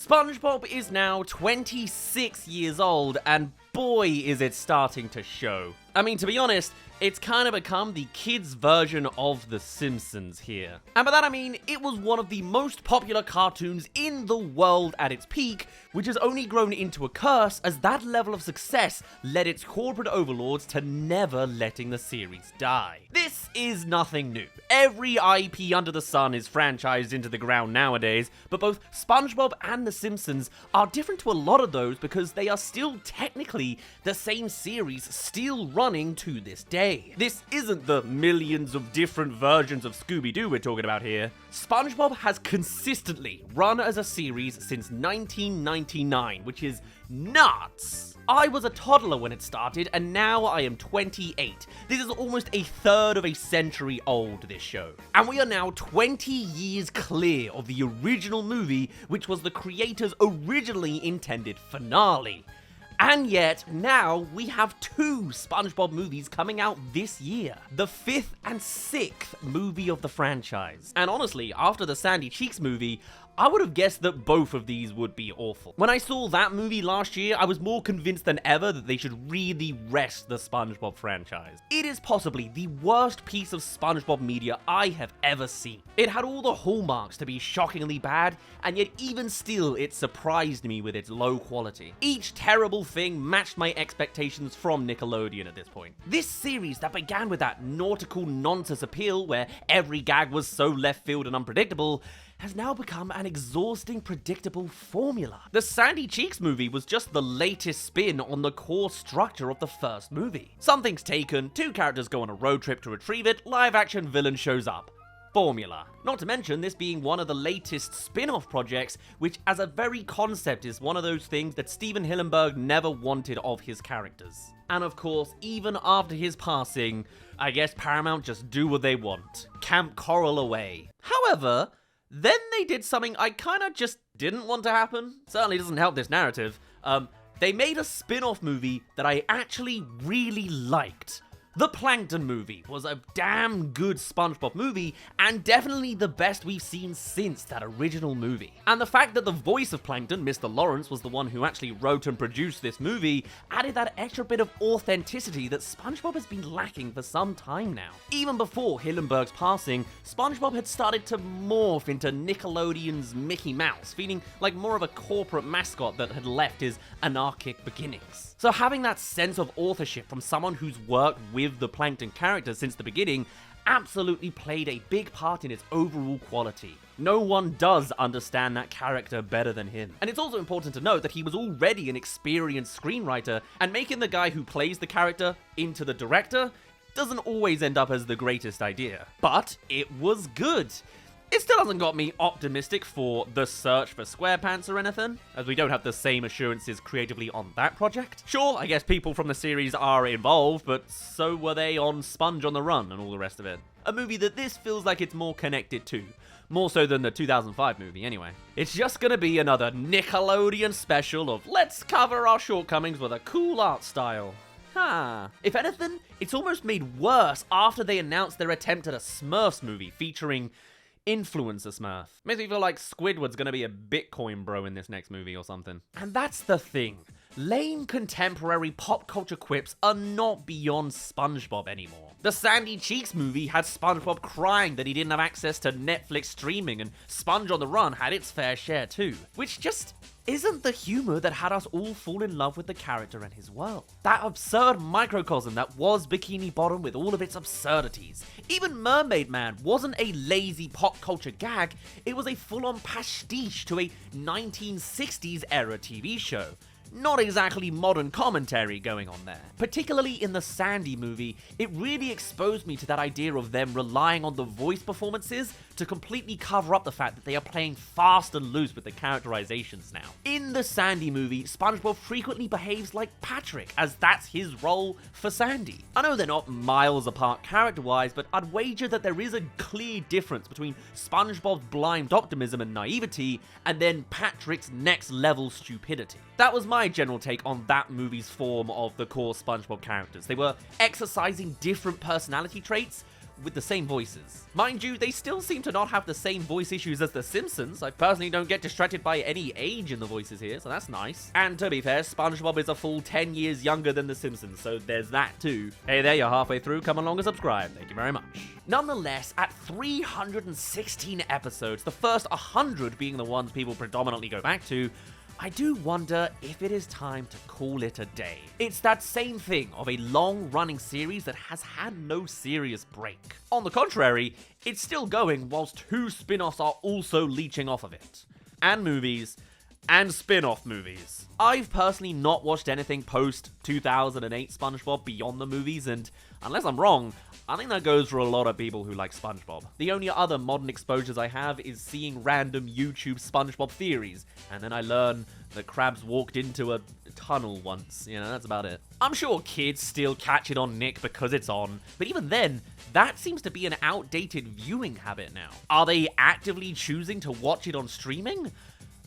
SpongeBob is now 26 years old, and boy is it starting to show. I mean, to be honest, it's kind of become the kids' version of The Simpsons here. And by that I mean, it was one of the most popular cartoons in the world at its peak, which has only grown into a curse as that level of success led its corporate overlords to never letting the series die. This is nothing new. Every IP under the sun is franchised into the ground nowadays, but both SpongeBob and The Simpsons are different to a lot of those because they are still technically the same series still running to this day. This isn't the millions of different versions of Scooby-Doo we're talking about here. SpongeBob has consistently run as a series since 1999, which is nuts! I was a toddler when it started, and now I am 28. This is almost a third of a century old, this show. And we are now 20 years clear of the original movie, which was the creators' originally intended finale. And yet, now we have two SpongeBob movies coming out this year. The 5th and 6th movie of the franchise. And honestly, after the Sandy Cheeks movie, I would have guessed that both of these would be awful. When I saw that movie last year, I was more convinced than ever that they should really rest the SpongeBob franchise. It is possibly the worst piece of SpongeBob media I have ever seen. It had all the hallmarks to be shockingly bad, and yet even still it surprised me with its low quality. Each terrible thing matched my expectations from Nickelodeon at this point. This series that began with that nautical nonsense appeal where every gag was so left field and unpredictable has now become an exhausting, predictable formula. The Sandy Cheeks movie was just the latest spin on the core structure of the first movie. Something's taken, two characters go on a road trip to retrieve it, live-action villain shows up. Formula. Not to mention this being one of the latest spin-off projects, which as a very concept is one of those things that Steven Hillenburg never wanted of his characters. And of course, even after his passing, I guess Paramount just do what they want. Camp Coral away. However, then they did something I kinda just didn't want to happen. Certainly doesn't help this narrative. They made a spin-off movie that I actually really liked. The Plankton movie was a damn good SpongeBob movie, and definitely the best we've seen since that original movie. And the fact that the voice of Plankton, Mr. Lawrence, was the one who actually wrote and produced this movie, added that extra bit of authenticity that SpongeBob has been lacking for some time now. Even before Hillenburg's passing, SpongeBob had started to morph into Nickelodeon's Mickey Mouse, feeling like more of a corporate mascot that had left his anarchic beginnings. So having that sense of authorship from someone who's worked with the Plankton characters since the beginning absolutely played a big part in its overall quality. No one does understand that character better than him. And it's also important to note that he was already an experienced screenwriter, and making the guy who plays the character into the director doesn't always end up as the greatest idea. But it was good. It still hasn't got me optimistic for The Search for Squarepants or anything, as we don't have the same assurances creatively on that project. Sure, I guess people from the series are involved, but so were they on Sponge on the Run and all the rest of it. A movie that this feels like it's more connected to. More so than the 2005 movie, anyway. It's just gonna be another Nickelodeon special of let's cover our shortcomings with a cool art style. If anything, it's almost made worse after they announced their attempt at a Smurfs movie featuring influencer Smurf. Makes me feel like Squidward's gonna be a Bitcoin bro in this next movie or something. And that's the thing. Lame contemporary pop culture quips are not beyond SpongeBob anymore. The Sandy Cheeks movie had SpongeBob crying that he didn't have access to Netflix streaming, and Sponge on the Run had its fair share too. Which just isn't the humor that had us all fall in love with the character and his world. That absurd microcosm that was Bikini Bottom with all of its absurdities. Even Mermaid Man wasn't a lazy pop culture gag, it was a full-on pastiche to a 1960s era TV show. Not exactly modern commentary going on there. Particularly in the Sandy movie, it really exposed me to that idea of them relying on the voice performances to completely cover up the fact that they are playing fast and loose with the characterizations now. In the Sandy movie, SpongeBob frequently behaves like Patrick, as that's his role for Sandy. I know they're not miles apart character-wise, but I'd wager that there is a clear difference between SpongeBob's blind optimism and naivety, and then Patrick's next-level stupidity. That was my general take on that movie's form of the core SpongeBob characters. They were exercising different personality traits with the same voices. Mind you, they still seem to not have the same voice issues as The Simpsons. I personally don't get distracted by any age in the voices here, so that's nice. And to be fair, SpongeBob is a full 10 years younger than The Simpsons, so there's that too. Hey there, you're halfway through. Come along and subscribe. Thank you very much. Nonetheless, at 316 episodes, the first 100 being the ones people predominantly go back to, I do wonder if it is time to call it a day. It's that same thing of a long-running series that has had no serious break. On the contrary, it's still going whilst 2 spin-offs are also leeching off of it. And movies, and spin-off movies. I've personally not watched anything post-2008 SpongeBob beyond the movies, and unless I'm wrong, I think that goes for a lot of people who like SpongeBob. The only other modern exposures I have is seeing random YouTube SpongeBob theories, and then I learn that Krabs walked into a tunnel once. You know, that's about it. I'm sure kids still catch it on Nick because it's on, but even then, that seems to be an outdated viewing habit now. Are they actively choosing to watch it on streaming?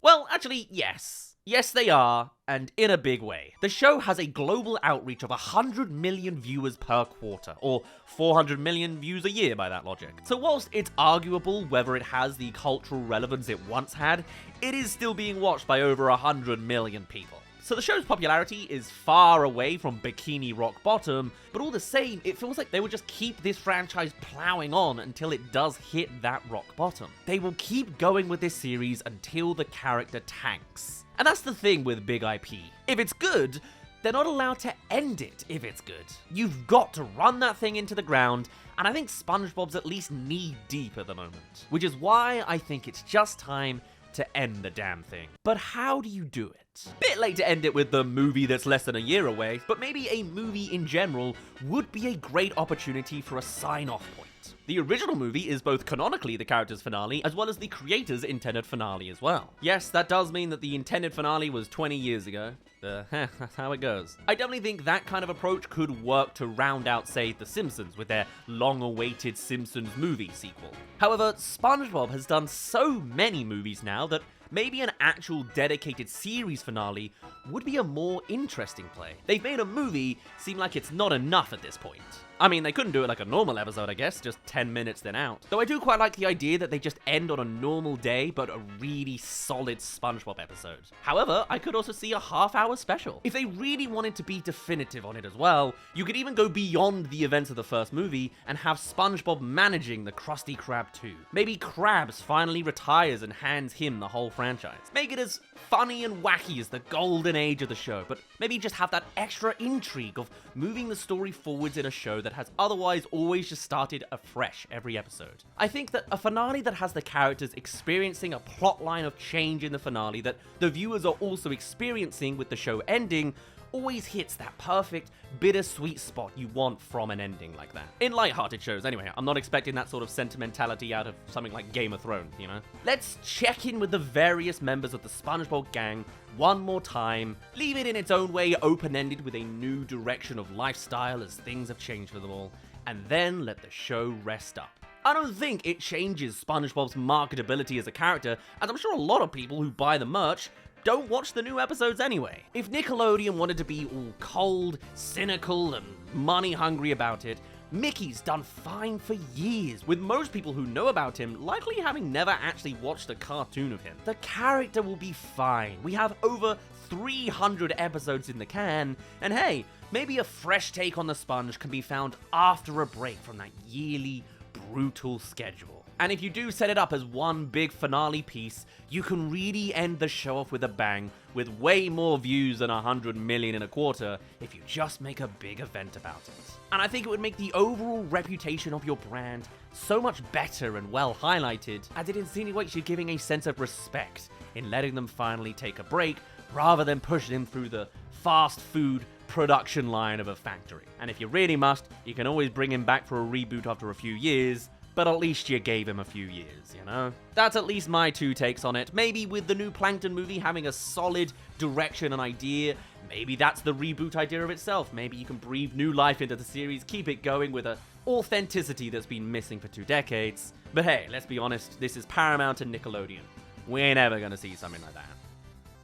Well, actually, yes. Yes, they are, and in a big way. The show has a global outreach of 100 million viewers per quarter, or 400 million views a year by that logic. So whilst it's arguable whether it has the cultural relevance it once had, it is still being watched by over 100 million people. So the show's popularity is far away from Bikini Rock Bottom, but all the same, it feels like they will just keep this franchise plowing on until it does hit that rock bottom. They will keep going with this series until the character tanks. And that's the thing with big IP. If it's good, they're not allowed to end it if it's good. You've got to run that thing into the ground, and I think SpongeBob's at least knee-deep at the moment. Which is why I think it's just time to end the damn thing. But how do you do it? Bit late to end it with the movie that's less than a year away, but maybe a movie in general would be a great opportunity for a sign-off point. The original movie is both canonically the character's finale, as well as the creator's intended finale as well. Yes, that does mean that the intended finale was 20 years ago. That's how it goes. I definitely think that kind of approach could work to round out, say, The Simpsons with their long-awaited Simpsons movie sequel. However, SpongeBob has done so many movies now that maybe an actual dedicated series finale would be a more interesting play. They've made a movie seem like it's not enough at this point. I mean, they couldn't do it like a normal episode, I guess, just 10 minutes then out. Though I do quite like the idea that they just end on a normal day, but a really solid SpongeBob episode. However, I could also see a half-hour special. If they really wanted to be definitive on it as well, you could even go beyond the events of the first movie and have SpongeBob managing the Krusty Krab 2. Maybe Krabs finally retires and hands him the whole franchise. Make it as funny and wacky as the golden age of the show, but maybe just have that extra intrigue of moving the story forwards in a show that has otherwise always just started afresh every episode. I think that a finale that has the characters experiencing a plot line of change in the finale that the viewers are also experiencing with the show ending always hits that perfect, bittersweet spot you want from an ending like that. In lighthearted shows, anyway. I'm not expecting that sort of sentimentality out of something like Game of Thrones, you know? Let's check in with the various members of the SpongeBob gang one more time, leave it in its own way open-ended with a new direction of lifestyle as things have changed for them all, and then let the show rest up. I don't think it changes SpongeBob's marketability as a character, as I'm sure a lot of people who buy the merch don't watch the new episodes anyway. If Nickelodeon wanted to be all cold, cynical, and money-hungry about it, Mickey's done fine for years, with most people who know about him likely having never actually watched a cartoon of him. The character will be fine. We have over 300 episodes in the can, and hey, maybe a fresh take on the Sponge can be found after a break from that yearly, brutal schedule. And if you do set it up as one big finale piece, you can really end the show off with a bang, with way more views than 100 million in a quarter if you just make a big event about it. And I think it would make the overall reputation of your brand so much better and well highlighted, as it insinuates you're giving a sense of respect in letting them finally take a break, rather than pushing them through the fast food production line of a factory. And if you really must, you can always bring him back for a reboot after a few years, but at least you gave him a few years, you know? That's at least my 2 takes on it. Maybe with the new Plankton movie having a solid direction and idea, maybe that's the reboot idea of itself. Maybe you can breathe new life into the series, keep it going with a authenticity that's been missing for 2 decades. But hey, let's be honest, this is Paramount and Nickelodeon. We ain't ever gonna see something like that.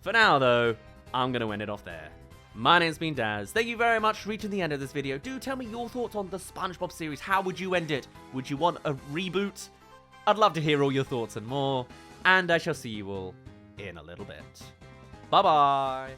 For now, though, I'm gonna end it off there. My name's been Daz. Thank you very much for reaching the end of this video. Do tell me your thoughts on the SpongeBob series. How would you end it? Would you want a reboot? I'd love to hear all your thoughts and more. And I shall see you all in a little bit. Bye-bye.